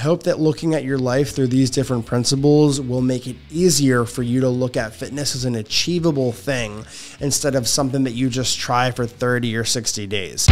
hope that looking at your life through these different principles will make it easier for you to look at fitness as an achievable thing instead of something that you just try for 30 or 60 days.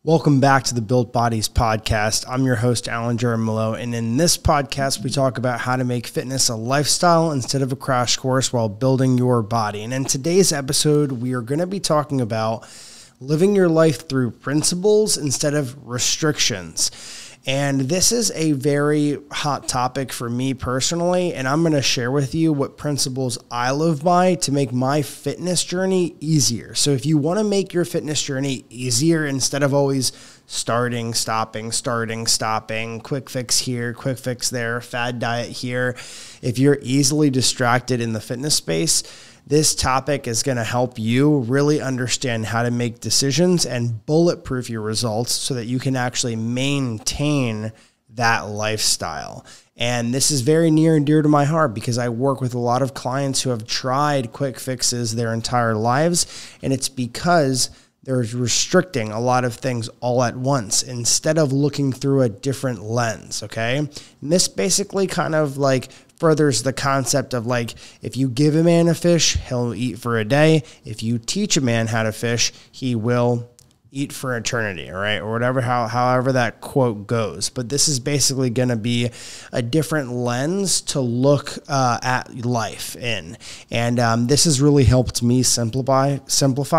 Welcome back to the Built Bodies podcast. I'm your host, Alan Jeremolo, and in this podcast, we talk about how to make fitness a lifestyle instead of a crash course while building your body. And in today's episode, we are going to be talking about living your life through principles instead of restrictions. And this is a very hot topic for me personally, and I'm going to share with you what principles I live by to make my fitness journey easier. So if you want to make your fitness journey easier instead of always starting, stopping, quick fix here, quick fix there, fad diet here, if you're easily distracted in the fitness space, this topic is going to help you really understand how to make decisions and bulletproof your results so that you can actually maintain that lifestyle. And this is very near and dear to my heart because I work with a lot of clients who have tried quick fixes their entire lives, and it's because they're restricting a lot of things all at once instead of looking through a different lens, okay? And this basically kind of like furthers the concept of like, if you give a man a fish, he'll eat for a day. If you teach a man how to fish, he will eat for eternity, all right? Or whatever, however that quote goes. But this is basically going to be a different lens to look at life in. And this has really helped me simplify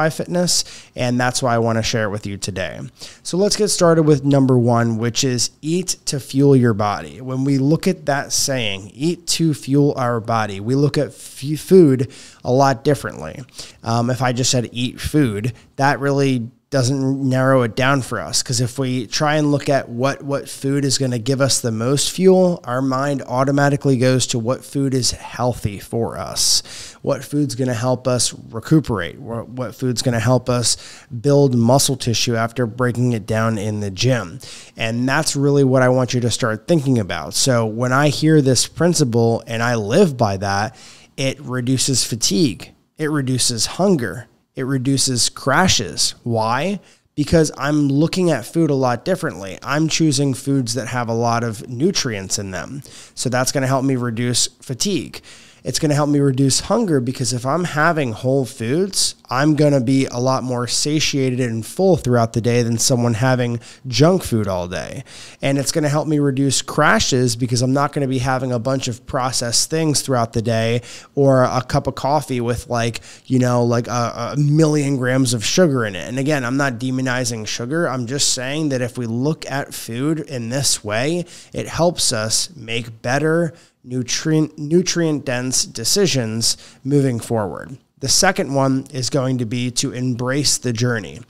fitness. And that's why I want to share it with you today. So let's get started with number one, which is eat to fuel your body. When we look at that saying, eat to fuel our body, we look at food a lot differently. If I just said eat food, that really doesn't narrow it down for us, because if we try and look at what food is going to give us the most fuel, our mind automatically goes to what food is healthy for us, what food's going to help us recuperate, what food's going to help us build muscle tissue after breaking it down in the gym. And that's really what I want you to start thinking about. So when I hear this principle and I live by that, it reduces fatigue, it reduces hunger, it reduces crashes. Why? Because I'm looking at food a lot differently. I'm choosing foods that have a lot of nutrients in them. So that's going to help me reduce fatigue. It's going to help me reduce hunger because if I'm having whole foods, I'm going to be a lot more satiated and full throughout the day than someone having junk food all day. And it's going to help me reduce crashes because I'm not going to be having a bunch of processed things throughout the day or a cup of coffee with like a million grams of sugar in it. And again, I'm not demonizing sugar. I'm just saying that if we look at food in this way, it helps us make better nutrient-dense decisions moving forward. The second one is going to be to embrace the journey.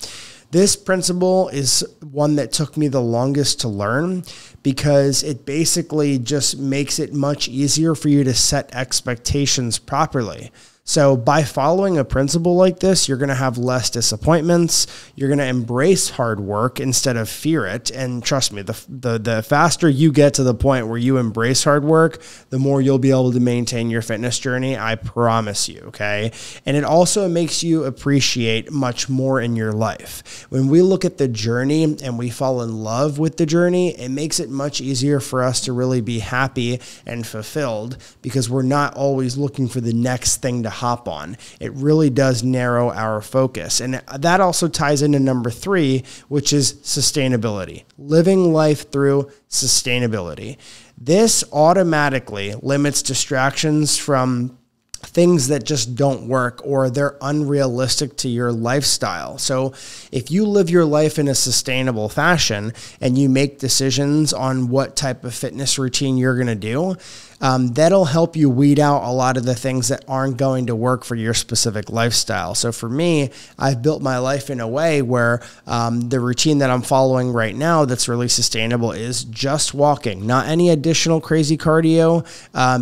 This principle is one that took me the longest to learn because it basically just makes it much easier for you to set expectations properly. So by following a principle like this, you're going to have less disappointments. You're going to embrace hard work instead of fear it. And trust me, the faster you get to the point where you embrace hard work, the more you'll be able to maintain your fitness journey. I promise you, okay? And it also makes you appreciate much more in your life. When we look at the journey and we fall in love with the journey, it makes it much easier for us to really be happy and fulfilled because we're not always looking for the next thing to hop on. It really does narrow our focus. And that also ties into number three, which is sustainability. Living life through sustainability. This automatically limits distractions from things that just don't work or they're unrealistic to your lifestyle. So if you live your life in a sustainable fashion and you make decisions on what type of fitness routine you're going to do, that'll help you weed out a lot of the things that aren't going to work for your specific lifestyle. So for me, I've built my life in a way where the routine that I'm following right now that's really sustainable is just walking, not any additional crazy cardio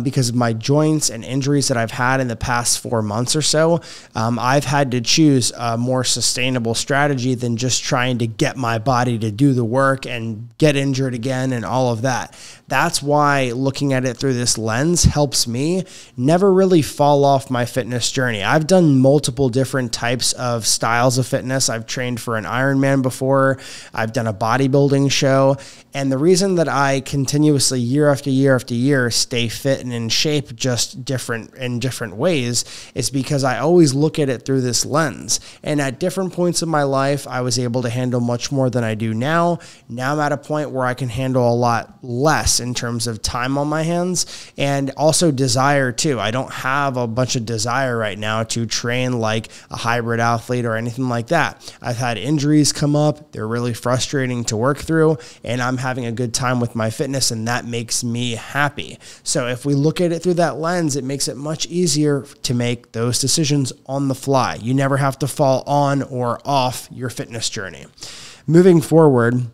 because of my joints and injuries that I've had in the past 4 months or so. I've had to choose a more sustainable strategy than just trying to get my body to do the work and get injured again and all of that. That's why looking at it through this this lens helps me never really fall off my fitness journey. I've done multiple different types of styles of fitness. I've trained for an Ironman before. I've done a bodybuilding show. And the reason that I continuously year after year after year stay fit and in shape just in different ways is because I always look at it through this lens. And at different points in my life, I was able to handle much more than I do now. Now I'm at a point where I can handle a lot less in terms of time on my hands and also desire too. I don't have a bunch of desire right now to train like a hybrid athlete or anything like that. I've had injuries come up. They're really frustrating to work through, and I'm having a good time with my fitness, and that makes me happy. So if we look at it through that lens, it makes it much easier to make those decisions on the fly. You never have to fall on or off your fitness journey. Moving forward,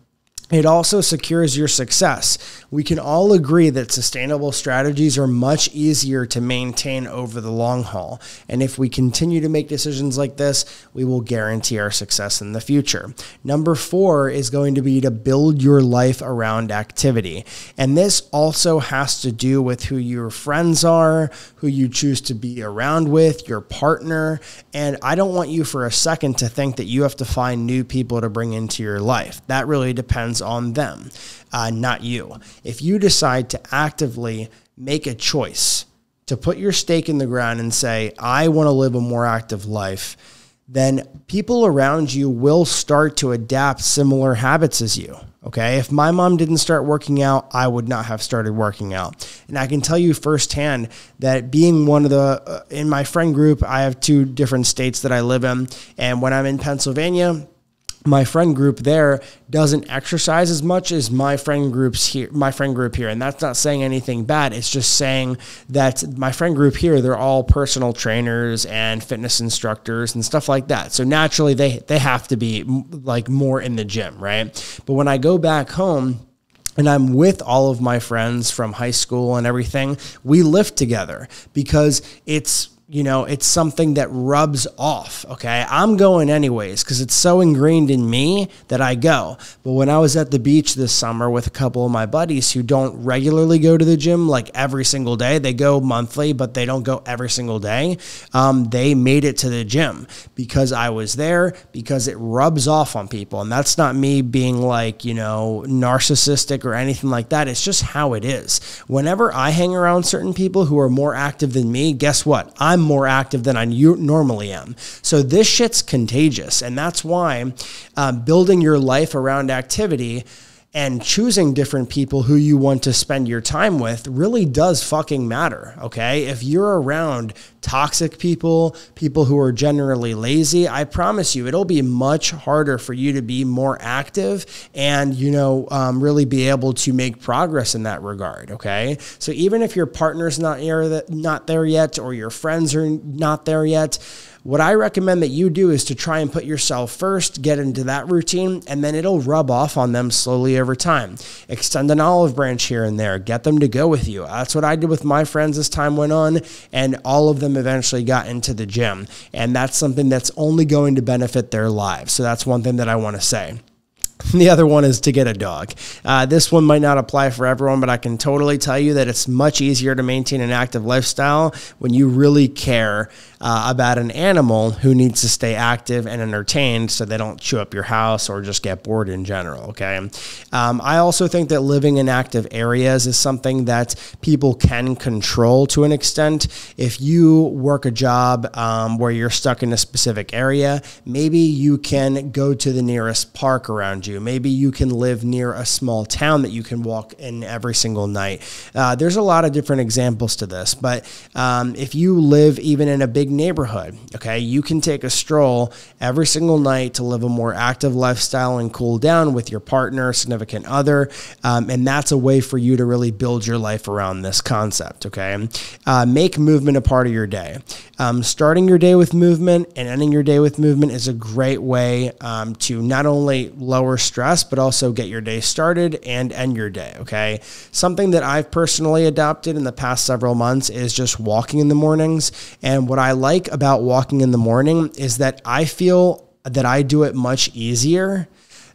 it also secures your success. We can all agree that sustainable strategies are much easier to maintain over the long haul. And if we continue to make decisions like this, we will guarantee our success in the future. Number 4 is going to be to build your life around activity. And this also has to do with who your friends are, who you choose to be around with, your partner. And I don't want you for a second to think that you have to find new people to bring into your life. That really depends on them, not you. If you decide to actively make a choice to put your stake in the ground and say, I want to live a more active life, then people around you will start to adapt similar habits as you. Okay. If my mom didn't start working out, I would not have started working out. And I can tell you firsthand that being one of the, in my friend group, I have 2 different states that I live in. And when I'm in Pennsylvania, my friend group there doesn't exercise as much as my friend group here. And that's not saying anything bad. It's just saying that my friend group here, they're all personal trainers and fitness instructors and stuff like that. So naturally they have to be like more in the gym, right? But when I go back home and I'm with all of my friends from high school and everything, we lift together because it's something that rubs off, okay? I'm going anyways because it's so ingrained in me that I go. But when I was at the beach this summer with a couple of my buddies who don't regularly go to the gym like every single day, they go monthly, but they don't go every single day, they made it to the gym because I was there, because it rubs off on people. And that's not me being like, narcissistic or anything like that. It's just how it is. Whenever I hang around certain people who are more active than me, guess what? I'm more active than I normally am. So this shit's contagious. And that's why building your life around activity and choosing different people who you want to spend your time with really does fucking matter, okay? If you're around toxic people, people who are generally lazy, I promise you, it'll be much harder for you to be more active and, really be able to make progress in that regard, okay? So even if your partner's not there yet or your friends are not there yet, what I recommend that you do is to try and put yourself first, get into that routine, and then it'll rub off on them slowly over time. Extend an olive branch here and there. Get them to go with you. That's what I did with my friends as time went on, and all of them eventually got into the gym. And that's something that's only going to benefit their lives. So that's one thing that I want to say. The other one is to get a dog. This one might not apply for everyone, but I can totally tell you that it's much easier to maintain an active lifestyle when you really care about an animal who needs to stay active and entertained so they don't chew up your house or just get bored in general, okay? I also think that living in active areas is something that people can control to an extent. If you work a job where you're stuck in a specific area, maybe you can go to the nearest park around you. Maybe you can live near a small town that you can walk in every single night. There's a lot of different examples to this, but if you live even in a big neighborhood, okay, you can take a stroll every single night to live a more active lifestyle and cool down with your partner, significant other, and that's a way for you to really build your life around this concept, okay? Make movement a part of your day. Starting your day with movement and ending your day with movement is a great way to not only lower stress, but also get your day started and end your day, okay? Something that I've personally adopted in the past several months is just walking in the mornings. And what I like about walking in the morning is that I feel that I do it much easier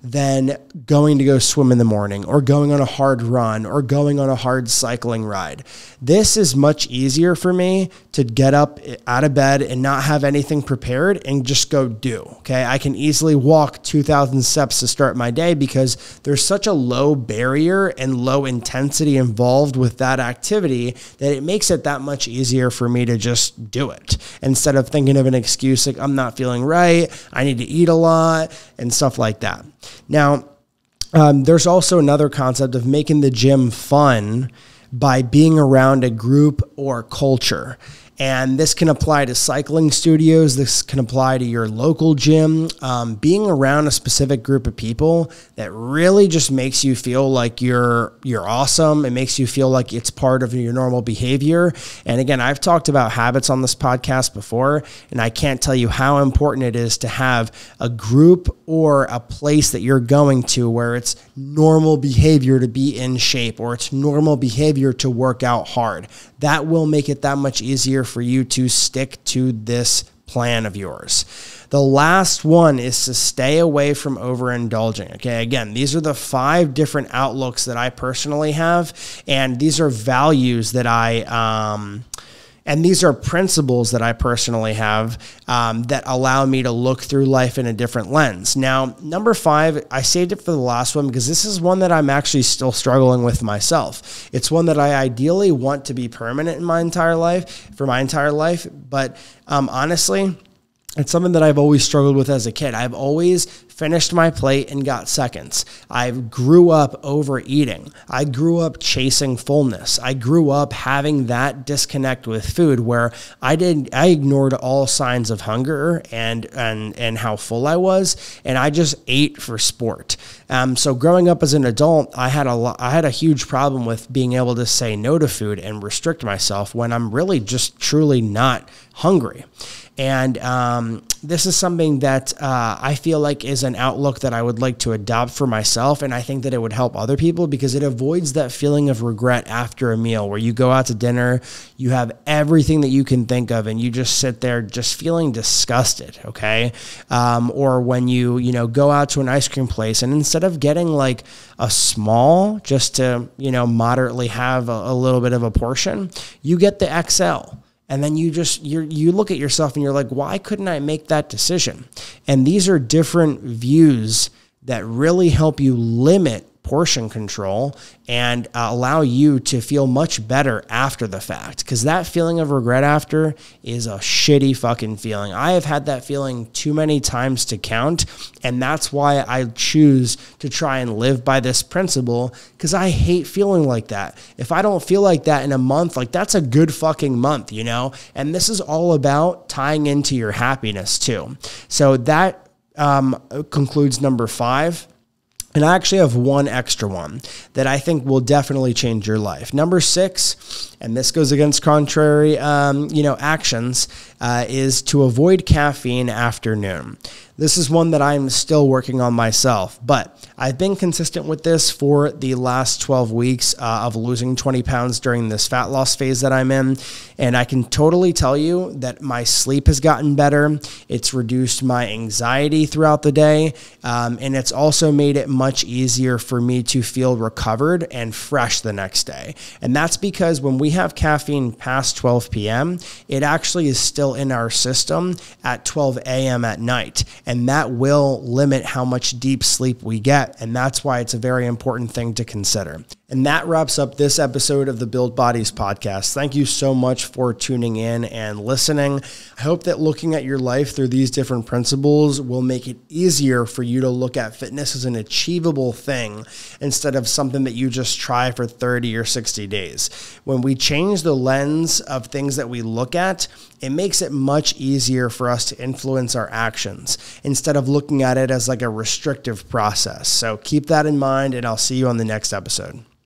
than going to go swim in the morning or going on a hard run or going on a hard cycling ride. This is much easier for me to get up out of bed and not have anything prepared and just go do. Okay. I can easily walk 2,000 steps to start my day because there's such a low barrier and low intensity involved with that activity that it makes it that much easier for me to just do it instead of thinking of an excuse like I'm not feeling right, I need to eat a lot and stuff like that. Now, there's also another concept of making the gym fun by being around a group or culture. And this can apply to cycling studios. This can apply to your local gym. Being around a specific group of people that really just makes you feel like you're awesome. It makes you feel like it's part of your normal behavior. And again, I've talked about habits on this podcast before, and I can't tell you how important it is to have a group or a place that you're going to where it's normal behavior to be in shape or it's normal behavior to work out hard. That will make it that much easier for you to stick to this plan of yours. The last one is to stay away from overindulging. Okay, again, these are the 5 different outlooks that I personally have, and these are values that and these are principles that I personally have that allow me to look through life in a different lens. Now, number 5, I saved it for the last one because this is one that I'm actually still struggling with myself. It's one that I ideally want to be permanent in my entire life, but honestly, it's something that I've always struggled with as a kid. I've always finished my plate and got seconds. I grew up overeating. I grew up chasing fullness. I grew up having that disconnect with food where I ignored all signs of hunger and how full I was, and I just ate for sport. So growing up as an adult, I had a huge problem with being able to say no to food and restrict myself when I'm really just truly not hungry. And this is something that I feel like is an outlook that I would like to adopt for myself. And I think that it would help other people because it avoids that feeling of regret after a meal where you go out to dinner, you have everything that you can think of, and you just sit there just feeling disgusted, okay? Or when you go out to an ice cream place and instead of getting like a small just to, moderately have a little bit of a portion, you get the XL. And then you look at yourself and you're like, why couldn't I make that decision? And these are different views that really help you limit portion control and allow you to feel much better after the fact. Because that feeling of regret after is a shitty fucking feeling. I have had that feeling too many times to count. And that's why I choose to try and live by this principle, because I hate feeling like that. If I don't feel like that in a month, like that's a good fucking month, And this is all about tying into your happiness too. So that concludes number 5. And I actually have one extra one that I think will definitely change your life. Number 6, and this goes against contrary, actions, is to avoid caffeine after noon. This is one that I'm still working on myself, but I've been consistent with this for the last 12 weeks of losing 20 pounds during this fat loss phase that I'm in. And I can totally tell you that my sleep has gotten better. It's reduced my anxiety throughout the day. And it's also made it much easier for me to feel recovered and fresh the next day. And that's because when we have caffeine past 12 p.m., it actually is still in our system at 12 a.m. at night. And that will limit how much deep sleep we get. And that's why it's a very important thing to consider. And that wraps up this episode of the Build Bodies podcast. Thank you so much for tuning in and listening. I hope that looking at your life through these different principles will make it easier for you to look at fitness as an achievable thing instead of something that you just try for 30 or 60 days. When we change the lens of things that we look at, it makes it much easier for us to influence our actions instead of looking at it as like a restrictive process. So keep that in mind, and I'll see you on the next episode.